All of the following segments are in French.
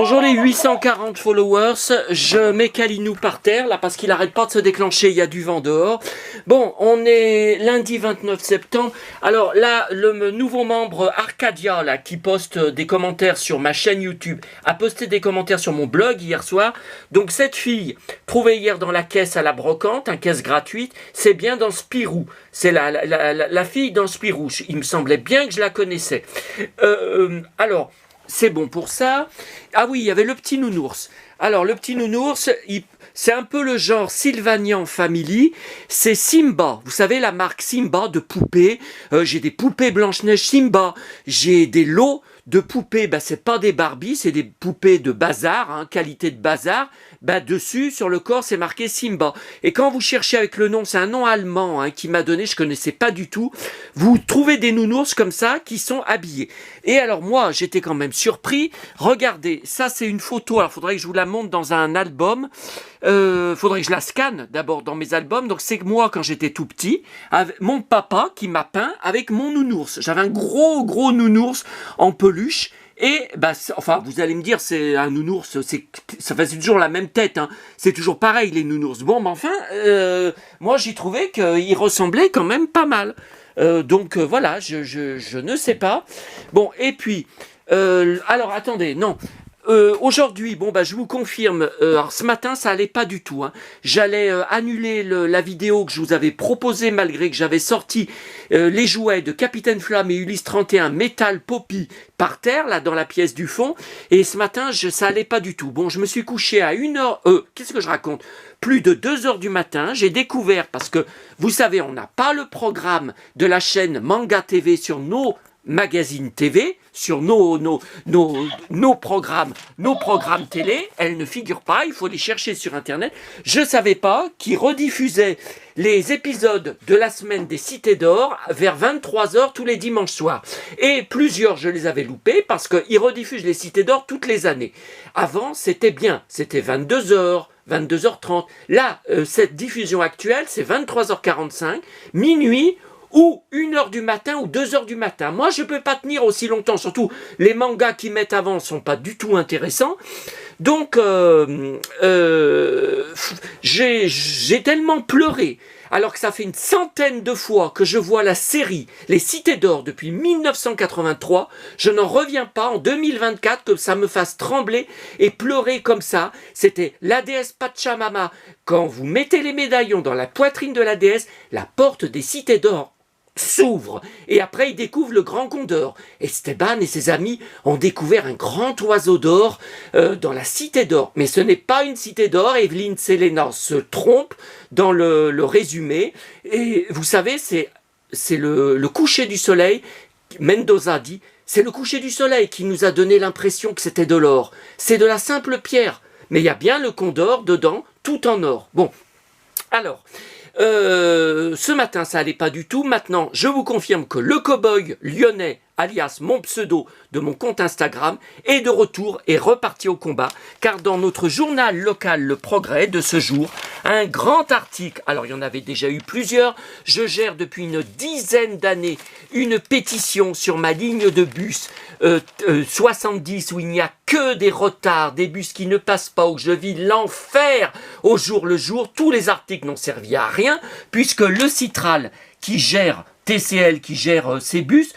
Bonjour les 840 followers, je mets Kalinou par terre là parce qu'il arrête pas de se déclencher, il y a du vent dehors. Bon, on est lundi 29 septembre. Alors là, le nouveau membre Arcadia là qui poste des commentaires sur ma chaîne YouTube a posté des commentaires sur mon blog hier soir. Donc cette fille trouvée hier dans la caisse à la brocante, caisse gratuite, c'est bien dans Spirou. C'est la fille dans Spirou. Il me semblait bien que je la connaissais. Alors. C'est bon pour ça. Ah oui, il y avait le petit nounours. Alors, le petit nounours, c'est un peu le genre Sylvanian Family. C'est Simba. Vous savez, la marque Simba de poupées. J'ai des poupées Blanche-Neige Simba. J'ai des lots de poupées. C'est pas des Barbie, c'est des poupées de bazar, qualité de bazar. Dessus, sur le corps, c'est marqué Simba. Et quand vous cherchez avec le nom, c'est un nom allemand qui m'a donné, je connaissais pas du tout. Vous trouvez des nounours comme ça qui sont habillés. Et alors moi, j'étais quand même surpris. Regardez, ça c'est une photo. Alors, faudrait que je vous la montre dans un album. Faudrait que je la scanne d'abord dans mes albums. Donc c'est moi quand j'étais tout petit, avec mon papa qui m'a peint avec mon nounours. J'avais un gros nounours en peluche. Et enfin, vous allez me dire, c'est un nounours, ça fait toujours la même tête, c'est toujours pareil les nounours. Bon, mais enfin, moi j'ai trouvé qu'il ressemblait quand même pas mal. Donc voilà, je ne sais pas. Bon, et puis, alors attendez, non. Aujourd'hui, je vous confirme, alors ce matin ça allait pas du tout. J'allais annuler la vidéo que je vous avais proposée malgré que j'avais sorti les jouets de Capitaine Flamme et Ulysse 31 Metal Poppy par terre, là dans la pièce du fond. Et ce matin, ça allait pas du tout. Bon, je me suis couché à 1h... qu'est-ce que je raconte ? Plus de 2h du matin, j'ai découvert, parce que vous savez, on n'a pas le programme de la chaîne Manga TV sur nos magazines TV, sur nos programmes télé, elles ne figurent pas, il faut les chercher sur internet. Je savais pas qu'ils rediffusaient les épisodes de la semaine des Cités d'Or vers 23h tous les dimanches soirs. Et plusieurs, je les avais loupés parce qu'ils rediffusent les Cités d'Or toutes les années. Avant, c'était bien, c'était 22h, 22h30. Là, cette diffusion actuelle, c'est 23h45, minuit, ou 1h du matin ou 2h du matin. Moi, je peux pas tenir aussi longtemps, surtout les mangas qu'ils mettent avant sont pas du tout intéressants. Donc, j'ai tellement pleuré, alors que ça fait une centaine de fois que je vois la série Les Cités d'Or depuis 1983, je n'en reviens pas en 2024 que ça me fasse trembler et pleurer comme ça. C'était la déesse Pachamama. Quand vous mettez les médaillons dans la poitrine de la déesse, la porte des Cités d'Or s'ouvre, et après il découvre le grand condor. Esteban et ses amis ont découvert un grand oiseau d'or dans la Cité d'Or, mais ce n'est pas une Cité d'Or. Evelyne Selena se trompe dans le résumé, et vous savez, c'est le coucher du soleil. Mendoza dit, c'est le coucher du soleil qui nous a donné l'impression que c'était de l'or. C'est de la simple pierre, mais il y a bien le condor dedans, tout en or. Bon, alors ce matin, ça allait pas du tout. Maintenant, je vous confirme que le cow-boy lyonnais, alias mon pseudo de mon compte Instagram, est de retour et reparti au combat. Car dans notre journal local Le Progrès de ce jour, un grand article, alors il y en avait déjà eu plusieurs, je gère depuis une dizaine d'années une pétition sur ma ligne de bus 70 où il n'y a que des retards, des bus qui ne passent pas, où je vis l'enfer au jour le jour. Tous les articles n'ont servi à rien, puisque le Citral qui gère, TCL qui gère ces bus,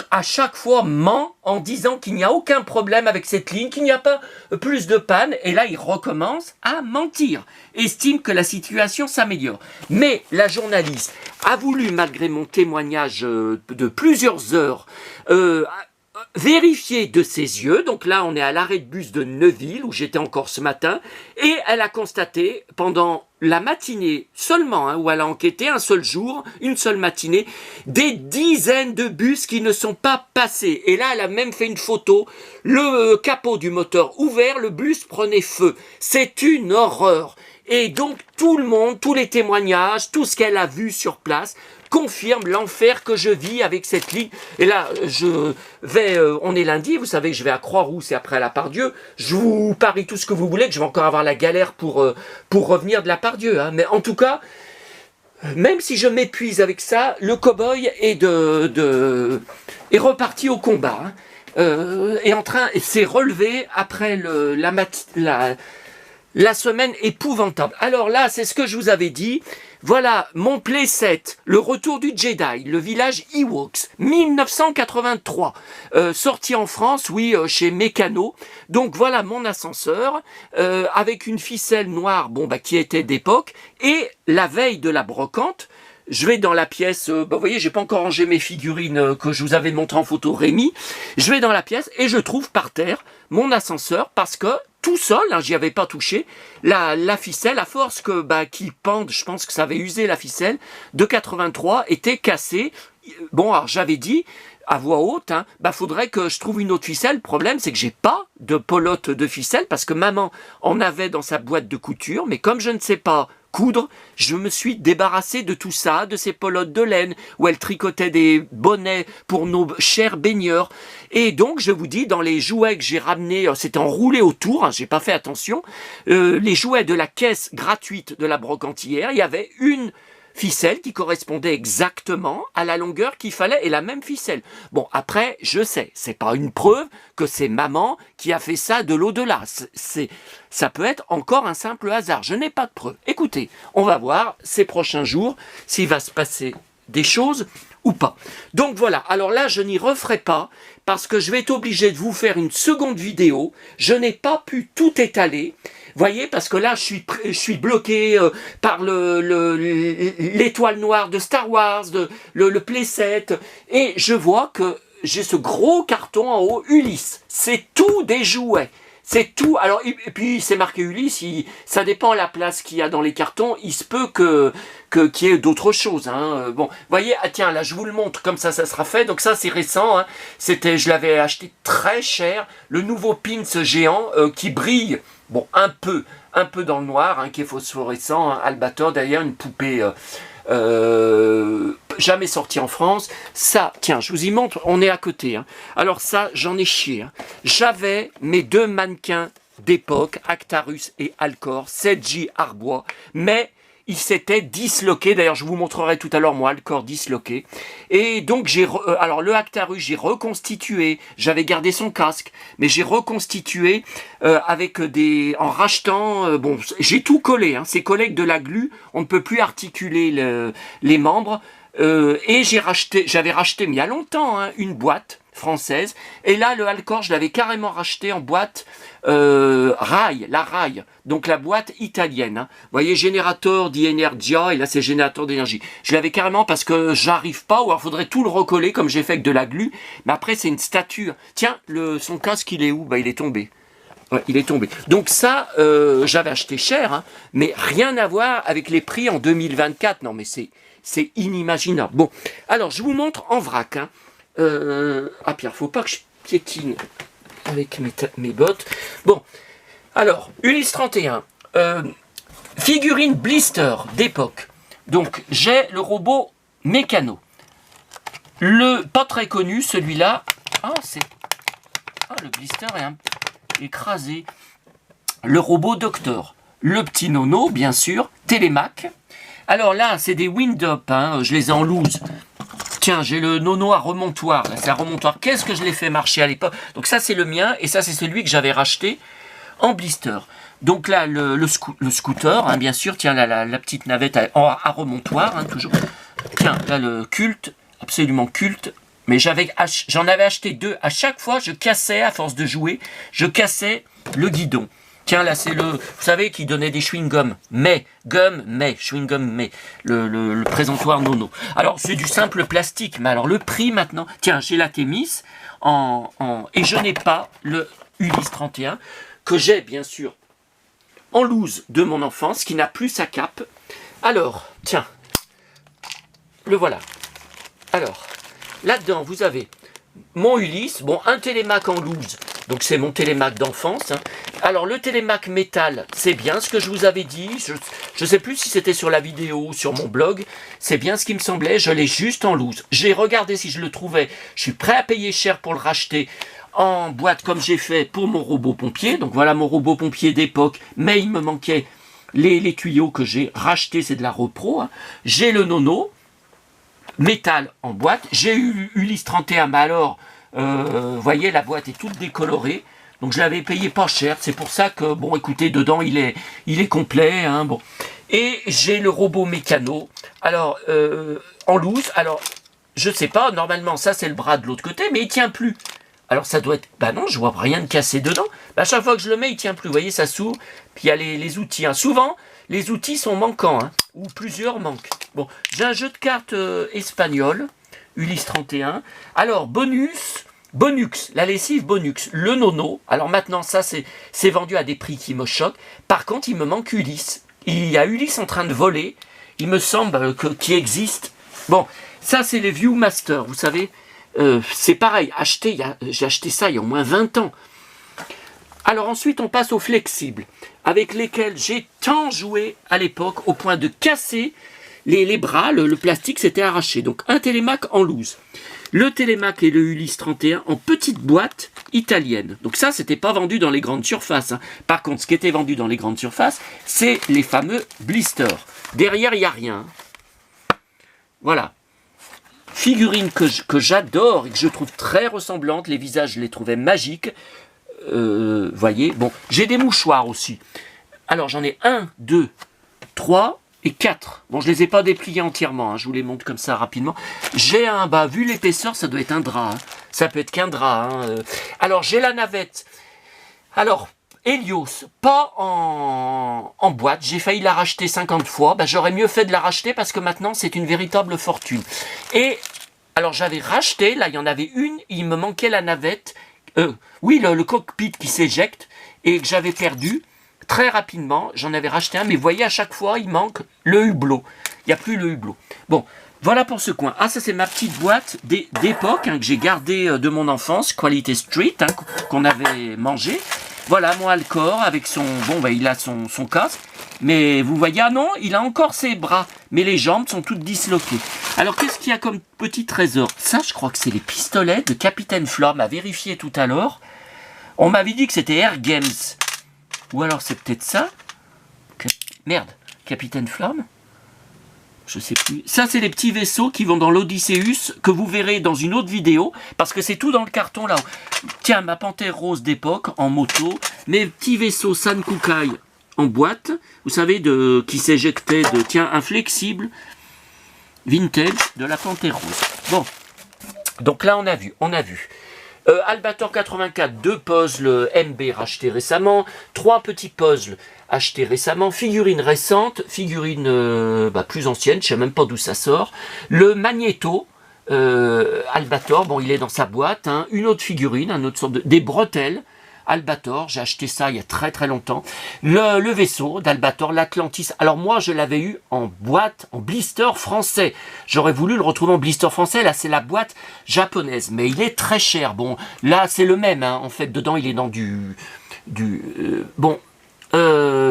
à chaque fois ment en disant qu'il n'y a aucun problème avec cette ligne, qu'il n'y a pas plus de panne, et là il recommence à mentir, estime que la situation s'améliore. Mais la journaliste a voulu, malgré mon témoignage de plusieurs heures, vérifier de ses yeux. Donc là on est à l'arrêt de bus de Neuville où j'étais encore ce matin, et elle a constaté pendant la matinée seulement, où elle a enquêté un seul jour, une seule matinée, des dizaines de bus qui ne sont pas passés. Et là elle a même fait une photo, le capot du moteur ouvert, le bus prenait feu. C'est une horreur. Et donc tout le monde, tous les témoignages, tout ce qu'elle a vu sur place confirme l'enfer que je vis avec cette ligne. Et là, on est lundi, vous savez que je vais à Croix-Rousse et après à la Part-Dieu. Je vous parie tout ce que vous voulez, que je vais encore avoir la galère pour revenir de la Part-Dieu. Mais en tout cas, même si je m'épuise avec ça, le cow-boy est reparti au combat. est en train, s'est relevé après la semaine épouvantable. Alors là, c'est ce que je vous avais dit. Voilà, mon playset, le retour du Jedi, le village Ewoks, 1983, sorti en France, oui, chez Mécano. Donc voilà mon ascenseur, avec une ficelle noire, bon bah qui était d'époque, et la veille de la brocante, je vais dans la pièce, vous voyez, j'ai pas encore rangé mes figurines que je vous avais montré en photo, Rémi. Je vais dans la pièce et je trouve par terre mon ascenseur parce que tout seul, hein, j'y avais pas touché, la ficelle, à force que qu'il pende, je pense que ça avait usé la ficelle, de 83 était cassée. Bon, alors j'avais dit à voix haute, hein, faudrait que je trouve une autre ficelle. Le problème, c'est que j'ai pas de pelote de ficelle parce que maman en avait dans sa boîte de couture, mais comme je ne sais pas coudre, je me suis débarrassé de tout ça, de ces pelotes de laine où elle tricotait des bonnets pour nos chers baigneurs. Et donc, je vous dis, dans les jouets que j'ai ramenés, c'était enroulé autour, hein, j'ai pas fait attention, les jouets de la caisse gratuite de la brocantière, il y avait une ficelle qui correspondait exactement à la longueur qu'il fallait et la même ficelle. Bon, après, je sais, c'est pas une preuve que c'est maman qui a fait ça de l'au-delà. Ça peut être encore un simple hasard. Je n'ai pas de preuve. Écoutez, on va voir ces prochains jours s'il va se passer des choses ou pas. Donc voilà, alors là, je n'y referai pas parce que je vais être obligé de vous faire une seconde vidéo. Je n'ai pas pu tout étaler. Voyez, parce que là, je suis bloqué par l'étoile noire de Star Wars, le playset, et je vois que j'ai ce gros carton en haut, Ulysse. C'est tout des jouets. C'est tout. Alors, et puis, c'est marqué Ulysse, ça dépend de la place qu'il y a dans les cartons. Il se peut qu'il y ait d'autres choses. Hein. Bon, voyez, ah tiens, là, je vous le montre, comme ça sera fait. Donc ça, c'est récent. Hein. Je l'avais acheté très cher. Le nouveau pins géant qui brille. Bon, un peu dans le noir, hein, qui est phosphorescent, hein, Albator, d'ailleurs, une poupée jamais sortie en France. Ça, tiens, je vous y montre, on est à côté. Hein. Alors ça, j'en ai chié. Hein. J'avais mes deux mannequins d'époque, Actarus et Alcor, 7J Arbois, mais il s'était disloqué. D'ailleurs, je vous montrerai tout à l'heure, moi, Alcor disloqué. Et donc, alors le Actarus, j'ai reconstitué. J'avais gardé son casque, mais j'ai reconstitué en rachetant. Bon, j'ai tout collé. Hein, c'est collé avec de la glu. On ne peut plus articuler les membres. Et j'avais racheté, mais il y a longtemps, hein, une boîte française. Et là, le Alcor, je l'avais carrément racheté en boîte la Rai, donc la boîte italienne. Hein. Vous voyez, générateur d'Energia, et là, c'est générateur d'énergie. Je l'avais carrément parce que j'arrive pas, ou alors faudrait tout le recoller, comme j'ai fait avec de la glu. Mais après, c'est une statue. Tiens, son casque, il est où? Il est tombé. Ouais, il est tombé. Donc ça, j'avais acheté cher, hein, mais rien à voir avec les prix en 2024. Non, mais c'est inimaginable. Bon, alors, je vous montre en vrac. Hein. Pierre, faut pas que je piétine avec mes bottes. Bon, alors, Ulysse 31, figurine blister d'époque. Donc, j'ai le robot Mécano. Pas très connu, celui-là. Le blister est écrasé. Le robot Docteur. Le petit Nono, bien sûr. Télémac. Alors là, c'est des wind-up, hein, je les ai en loose. Tiens, j'ai le Nono à remontoir. C'est un remontoir. Qu'est-ce que je l'ai fait marcher à l'époque? Donc ça, c'est le mien. Et ça, c'est celui que j'avais racheté en blister. Donc là, le scooter, hein, bien sûr. Tiens, la petite navette à remontoir, hein, toujours. Tiens, là, le culte. Absolument culte. Mais j'en avais acheté deux. À chaque fois, je cassais, à force de jouer, je cassais le guidon. Tiens, là, c'est vous savez, qui donnait des chewing-gums. Chewing-gum, le présentoir Nono. Alors, c'est du simple plastique, mais alors, le prix, maintenant... Tiens, j'ai la Thémis, et je n'ai pas le Ulysse 31, que j'ai, bien sûr, en loose de mon enfance, qui n'a plus sa cape. Alors, tiens, le voilà. Alors, là-dedans, vous avez mon Ulysse, bon, un Télémac en loose, donc c'est mon Télémac d'enfance. Hein. Alors le Télémac métal, c'est bien ce que je vous avais dit, je ne sais plus si c'était sur la vidéo ou sur mon blog, c'est bien ce qui me semblait, je l'ai juste en loose. J'ai regardé si je le trouvais, je suis prêt à payer cher pour le racheter en boîte comme j'ai fait pour mon robot pompier. Donc voilà mon robot pompier d'époque, mais il me manquait les tuyaux que j'ai rachetés, c'est de la Repro. Hein. J'ai le Nono, métal en boîte. J'ai eu Ulysse 31, mais alors, Vous voyez, la boîte est toute décolorée. Donc je l'avais payé pas cher. C'est pour ça que, bon, écoutez, dedans, il est complet. Hein, bon. Et j'ai le robot mécano. Alors, en loose. Alors, je sais pas, normalement, ça, c'est le bras de l'autre côté, mais il tient plus. Alors, ça doit être... Bah non, je vois rien de cassé dedans. Bah, à chaque fois que je le mets, il tient plus. Vous voyez, ça s'ouvre. Puis il y a les outils. Hein. Souvent, les outils sont manquants. Hein, ou plusieurs manquent. Bon, j'ai un jeu de cartes espagnol. Ulysse 31. Alors, Bonux, la lessive Bonux, le nono. Alors maintenant, ça, c'est vendu à des prix qui me choquent. Par contre, il me manque Ulysse. Il y a Ulysse en train de voler. Il me semble qu'il existe. Bon, ça, c'est les Viewmaster. Vous savez, c'est pareil. J'ai acheté ça il y a au moins 20 ans. Alors ensuite, on passe aux flexibles, avec lesquels j'ai tant joué à l'époque, au point de casser les bras. Le plastique s'était arraché. Donc, un Télémac en loose. Le Télémac et le Ulysse 31 en petite boîte italienne. Donc ça, c'était pas vendu dans les grandes surfaces. Hein. Par contre, ce qui était vendu dans les grandes surfaces, c'est les fameux blisters. Derrière, il n'y a rien. Voilà. Figurines que j'adore et que je trouve très ressemblantes. Les visages, je les trouvais magiques. Voyez, bon, j'ai des mouchoirs aussi. Alors, j'en ai 1, 2, 3... et 4. Bon, je les ai pas dépliés entièrement, hein, je vous les montre comme ça rapidement. J'ai un, vu l'épaisseur, ça doit être un drap. Hein. Ça peut être qu'un drap. Hein. Alors, j'ai la navette. Alors, Helios, pas en boîte. J'ai failli la racheter 50 fois. J'aurais mieux fait de la racheter parce que maintenant, c'est une véritable fortune. Et, alors, j'avais racheté, là, il y en avait une, il me manquait la navette. Oui, le cockpit qui s'éjecte et que j'avais perdu. Très rapidement, j'en avais racheté un, mais vous voyez, à chaque fois, il manque le hublot. Il n'y a plus le hublot. Bon, voilà pour ce coin. Ah, ça, c'est ma petite boîte d'époque hein, que j'ai gardée de mon enfance, Quality Street, hein, qu'on avait mangé. Voilà, mon Alcor avec son... Bon, il a son casque. Mais vous voyez, ah non, il a encore ses bras. Mais les jambes sont toutes disloquées. Alors, qu'est-ce qu'il y a comme petit trésor? Ça, je crois que c'est les pistolets de Capitaine Flamme, à vérifier tout à l'heure. On m'avait dit que c'était Air Games. Ou alors c'est peut-être ça. Merde, Capitaine Flamme. Je sais plus. Ça, c'est les petits vaisseaux qui vont dans l'Odysseus, que vous verrez dans une autre vidéo, parce que c'est tout dans le carton là. Tiens, ma panthère rose d'époque, en moto. Mes petits vaisseaux Sankukai en boîte, vous savez, qui s'éjectaient de, tiens, un flexible vintage de la panthère rose. Bon, donc là, on a vu. Albator 84, 2 puzzles MB rachetés récemment, 3 petits puzzles achetés récemment, figurines récentes, figurines plus anciennes, je ne sais même pas d'où ça sort, le Magneto, Albator, bon il est dans sa boîte, hein, une autre figurine, une autre sorte des bretelles, Albator, j'ai acheté ça il y a très très longtemps. Le vaisseau d'Albator, l'Atlantis. Alors moi je l'avais eu en boîte, en blister français. J'aurais voulu le retrouver en blister français. Là c'est la boîte japonaise, mais il est très cher. Bon, là c'est le même. Hein. En fait, dedans il est dans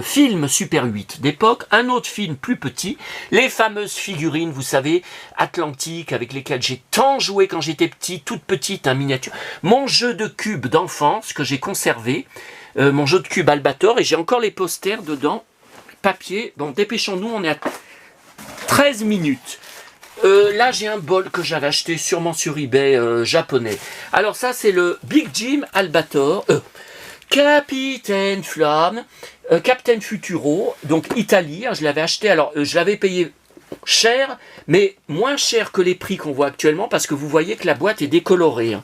film Super 8 d'époque, un autre film plus petit, les fameuses figurines, vous savez, Atlantique, avec lesquelles j'ai tant joué quand j'étais petit, toute petite, un miniature, mon jeu de cubes d'enfance que j'ai conservé, mon jeu de cubes Albator, et j'ai encore les posters dedans, papier, bon dépêchons-nous, on est à 13 minutes. Là j'ai un bol que j'avais acheté sûrement sur eBay japonais. Alors ça c'est le Big Jim Albator, Capitaine Flamme, Captain Futuro, donc Italie, hein, je l'avais acheté, alors je l'avais payé cher, mais moins cher que les prix qu'on voit actuellement, parce que vous voyez que la boîte est décolorée. Hein.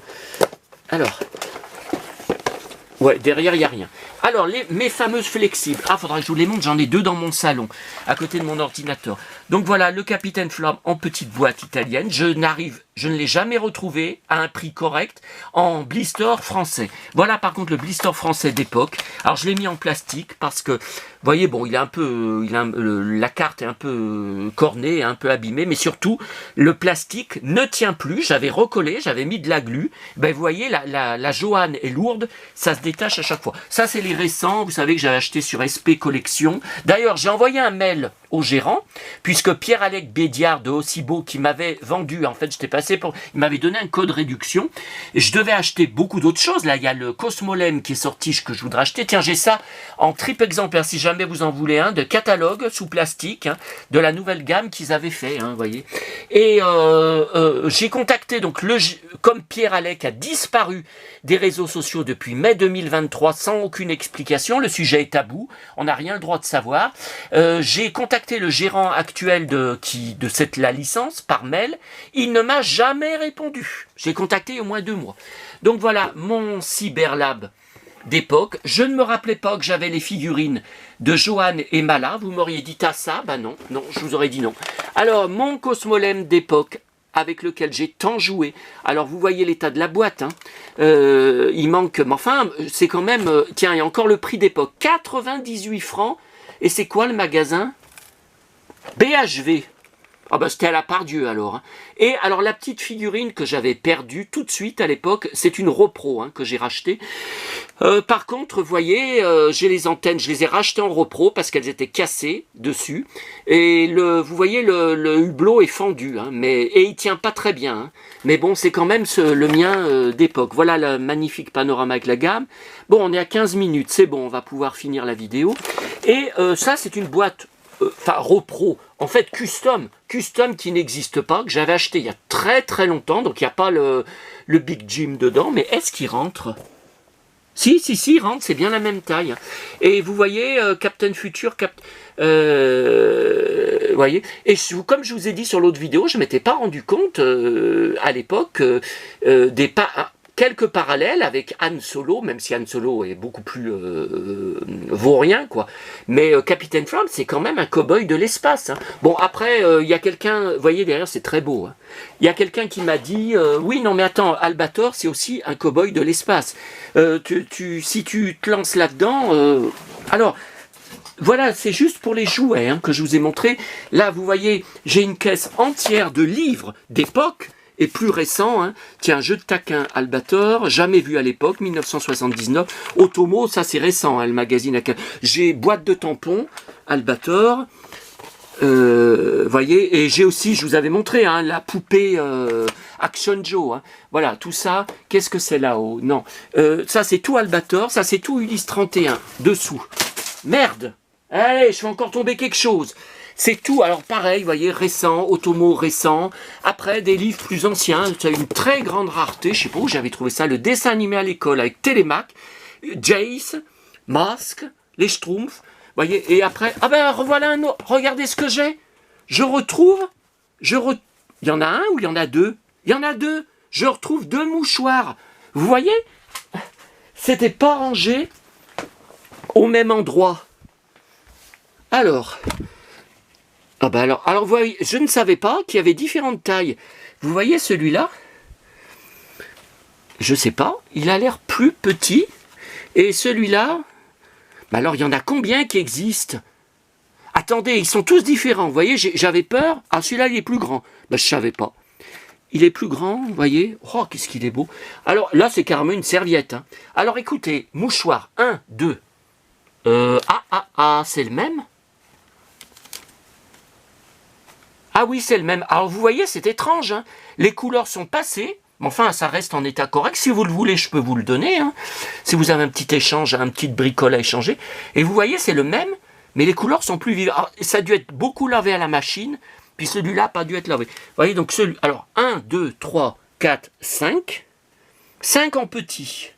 Alors, ouais, derrière il n'y a rien. Alors, mes fameuses flexibles, faudra que je vous les montre, j'en ai 2 dans mon salon, à côté de mon ordinateur. Donc voilà, le Capitaine Flamme en petite boîte italienne, je ne l'ai jamais retrouvé à un prix correct en blister français. Voilà par contre le blister français d'époque. Alors je l'ai mis en plastique parce que, vous voyez, bon, la carte est un peu cornée, un peu abîmée, mais surtout, le plastique ne tient plus. J'avais recollé, j'avais mis de la glu. Vous voyez, la Joanne est lourde, ça se détache à chaque fois. Ça, c'est les récents, vous savez que j'avais acheté sur SP Collection. D'ailleurs, j'ai envoyé un mail au gérant, puisque Pierre-Alec Bédiard de Aussibeau, qui m'avait vendu, en fait, j'étais passé pour... Il m'avait donné un code réduction, et je devais acheter beaucoup d'autres choses. Là, il y a le Cosmolem qui est sorti, que je voudrais acheter. Tiens, j'ai ça en triple exemplaire, si jamais vous en voulez un, de catalogue sous plastique, hein, de la nouvelle gamme qu'ils avaient fait, hein, vous voyez. Et j'ai contacté, donc, comme Pierre-Alec a disparu des réseaux sociaux depuis mai 2023 sans aucune explication, le sujet est tabou, on n'a rien le droit de savoir. J'ai contacté le gérant actuel de la licence par mail, il ne m'a jamais répondu. J'ai contacté au moins 2 mois. Donc voilà, mon Cyberlab d'époque. Je ne me rappelais pas que j'avais les figurines de Johan et Mala. Vous m'auriez dit t'as ça? Bah non, non, je vous aurais dit non. Alors, mon Cosmolem d'époque, avec lequel j'ai tant joué. Alors, vous voyez l'état de la boîte. Hein. Il manque... Mais enfin, c'est quand même... tiens, il y a encore le prix d'époque. 98 francs. Et c'est quoi le magasin? BHV. Ah ben c'était à la Pardieu alors. Hein. Et alors la petite figurine que j'avais perdue tout de suite à l'époque, c'est une Repro que j'ai rachetée. Par contre, vous voyez, j'ai les antennes, je les ai rachetées en Repro parce qu'elles étaient cassées dessus. Et vous voyez, le hublot est fendu, hein, et il tient pas très bien. Hein. Mais bon, c'est quand même le mien d'époque. Voilà le magnifique panorama avec la gamme. Bon, on est à 15 minutes, c'est bon, on va pouvoir finir la vidéo. Et ça, c'est une boîte... enfin Repro, en fait custom qui n'existe pas, que j'avais acheté il y a très très longtemps, donc il n'y a pas le Big Jim dedans, mais est-ce qu'il rentre? Si, il rentre, c'est bien la même taille. Et vous voyez, Captain Future, voyez, et comme je vous ai dit sur l'autre vidéo, je ne m'étais pas rendu compte à l'époque quelques parallèles avec Han Solo, même si Han Solo est beaucoup plus vaurien, quoi. Mais Captain Phloem, c'est quand même un cow-boy de l'espace. Hein. Bon, après, il y a quelqu'un, vous voyez derrière, c'est très beau. Hein. Il y a quelqu'un qui m'a dit, oui, non, mais attends, Albator, c'est aussi un cow-boy de l'espace. Si tu te lances là-dedans, alors... Voilà, c'est juste pour les jouets que je vous ai montré. Là, vous voyez, j'ai une caisse entière de livres d'époque, et plus récent, hein. Tiens, jeu de taquin Albator, jamais vu à l'époque, 1979. Otomo, ça c'est récent, hein, le magazine. J'ai boîte de tampons Albator, voyez, et j'ai aussi, je vous avais montré, hein, la poupée Action Joe. Hein. Voilà, tout ça, qu'est-ce que c'est là-haut? Non, ça c'est tout Albator, ça c'est tout Ulysse 31, dessous. Merde! Allez, je fais encore tomber quelque chose. C'est tout, alors pareil, vous voyez, récent, Otomo récent. Après, des livres plus anciens, c'est une très grande rareté, je sais pas où j'avais trouvé ça, le dessin animé à l'école avec Télémac, Jace, Mask, les Schtroumpfs, vous voyez, et après, ah ben, revoilà un autre, regardez ce que j'ai. Je retrouve, il y en a un ou il y en a deux? Il y en a deux, je retrouve 2 mouchoirs. Vous voyez, c'était pas rangé au même endroit. Alors... Ah bah alors vous voyez, je ne savais pas qu'il y avait différentes tailles. Vous voyez celui-là? Je sais pas, il a l'air plus petit. Et celui-là, bah alors il y en a combien qui existent? Attendez, ils sont tous différents. Vous voyez, j'avais peur. Ah, celui-là, il est plus grand. Bah, je savais pas. Il est plus grand, vous voyez. Oh, qu'est-ce qu'il est beau. Alors là, c'est carrément une serviette. Hein. Alors écoutez, mouchoir 1, 2. C'est le même? Ah oui, c'est le même. Alors vous voyez, c'est étrange. Hein. Les couleurs sont passées. Mais enfin, ça reste en état correct. Si vous le voulez, je peux vous le donner. Hein. Si vous avez un petit échange, un petit bricole à échanger. Et vous voyez, c'est le même, mais les couleurs sont plus vives. Alors, ça a dû être beaucoup lavé à la machine, puis celui-là n'a pas dû être lavé. Vous voyez, donc celui... Alors, 1, 2, 3, 4, 5. 5 en petit.